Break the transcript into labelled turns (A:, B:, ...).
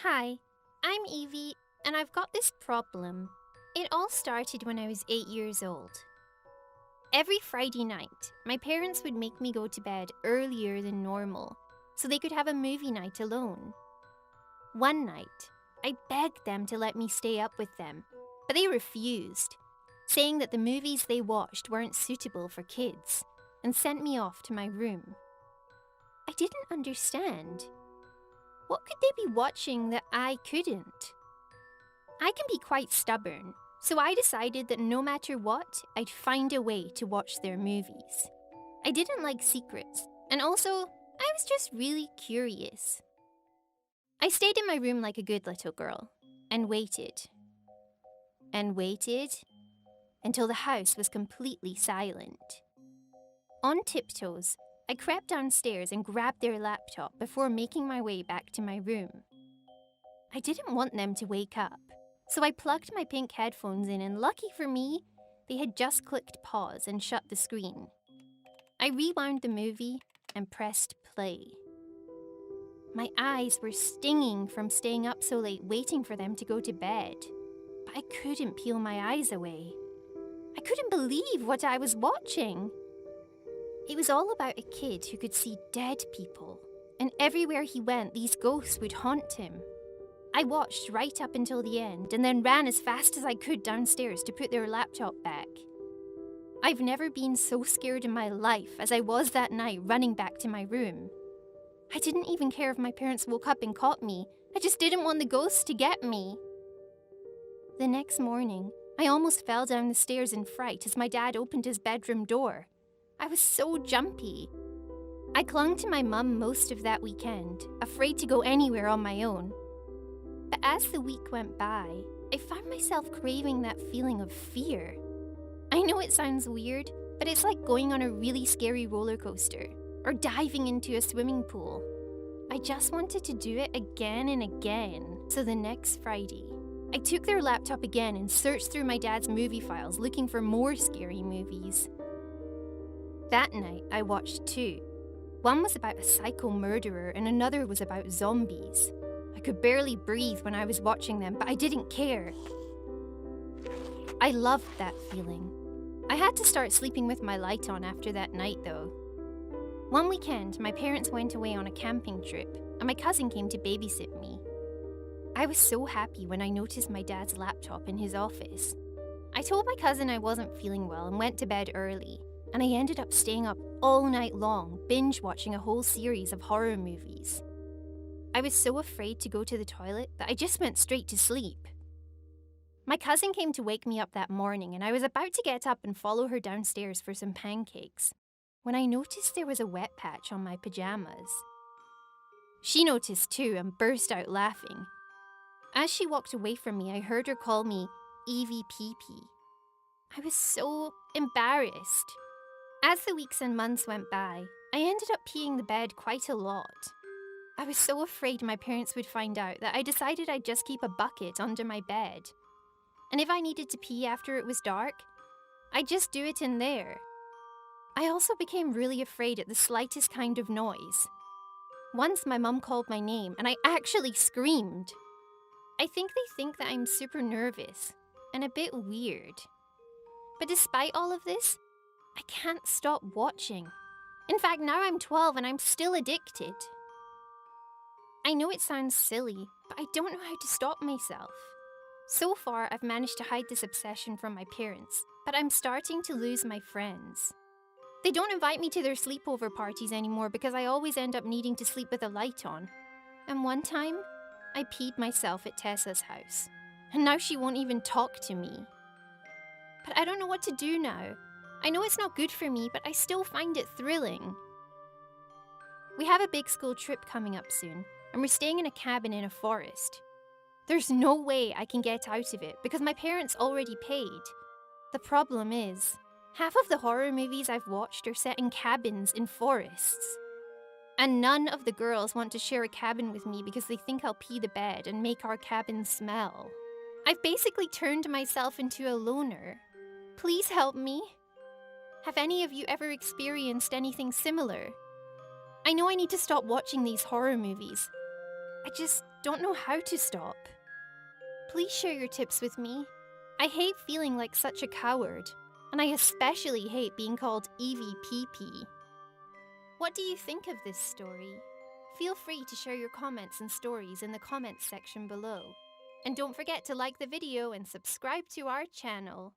A: Hi, I'm Evie, and I've got this problem. It all started when I was 8 years old. Every Friday night, my parents would make me go to bed earlier than normal so they could have a movie night alone. One night, I begged them to let me stay up with them, but they refused, saying that the movies they watched weren't suitable for kids, and sent me off to my room. I didn't understand. What could they be watching that I couldn't? I can be quite stubborn, so I decided that no matter what, I'd find a way to watch their movies. I didn't like secrets, and also, I was just really curious. I stayed in my room like a good little girl, and waited. And waited until the house was completely silent. On tiptoes, I crept downstairs and grabbed their laptop before making my way back to my room. I didn't want them to wake up, so I plugged my pink headphones in, and lucky for me, they had just clicked pause and shut the screen. I rewound the movie and pressed play. My eyes were stinging from staying up so late waiting for them to go to bed, but I couldn't peel my eyes away. I couldn't believe what I was watching. It was all about a kid who could see dead people, and everywhere he went, these ghosts would haunt him. I watched right up until the end and then ran as fast as I could downstairs to put their laptop back. I've never been so scared in my life as I was that night running back to my room. I didn't even care if my parents woke up and caught me. I just didn't want the ghosts to get me. The next morning, I almost fell down the stairs in fright as my dad opened his bedroom door. I was so jumpy. I clung to my mum most of that weekend, afraid to go anywhere on my own. But as the week went by, I found myself craving that feeling of fear. I know it sounds weird, but it's like going on a really scary roller coaster or diving into a swimming pool. I just wanted to do it again and again. So the next Friday, I took their laptop again and searched through my dad's movie files looking for more scary movies. That night, I watched two. One was about a psycho murderer and another was about zombies. I could barely breathe when I was watching them, but I didn't care. I loved that feeling. I had to start sleeping with my light on after that night, though. One weekend, my parents went away on a camping trip, and my cousin came to babysit me. I was so happy when I noticed my dad's laptop in his office. I told my cousin I wasn't feeling well and went to bed early, and I ended up staying up all night long, binge-watching a whole series of horror movies. I was so afraid to go to the toilet that I just went straight to sleep. My cousin came to wake me up that morning, and I was about to get up and follow her downstairs for some pancakes, when I noticed there was a wet patch on my pajamas. She noticed too and burst out laughing. As she walked away from me, I heard her call me Evie Pee-Pee. I was so embarrassed. As the weeks and months went by, I ended up peeing the bed quite a lot. I was so afraid my parents would find out that I decided I'd just keep a bucket under my bed. And if I needed to pee after it was dark, I'd just do it in there. I also became really afraid at the slightest kind of noise. Once my mum called my name and I actually screamed. I think they think that I'm super nervous and a bit weird. But despite all of this, I can't stop watching. In fact, now I'm 12 and I'm still addicted. I know it sounds silly, but I don't know how to stop myself. So far, I've managed to hide this obsession from my parents, but I'm starting to lose my friends. They don't invite me to their sleepover parties anymore because I always end up needing to sleep with a light on. And one time, I peed myself at Tessa's house, and now she won't even talk to me. But I don't know what to do now. I know it's not good for me, but I still find it thrilling. We have a big school trip coming up soon, and we're staying in a cabin in a forest. There's no way I can get out of it because my parents already paid. The problem is, half of the horror movies I've watched are set in cabins in forests. And none of the girls want to share a cabin with me because they think I'll pee the bed and make our cabin smell. I've basically turned myself into a loner. Please help me. Have any of you ever experienced anything similar? I know I need to stop watching these horror movies. I just don't know how to stop. Please share your tips with me. I hate feeling like such a coward, and I especially hate being called Evie PP. What do you think of this story? Feel free to share your comments and stories in the comments section below. And don't forget to like the video and subscribe to our channel.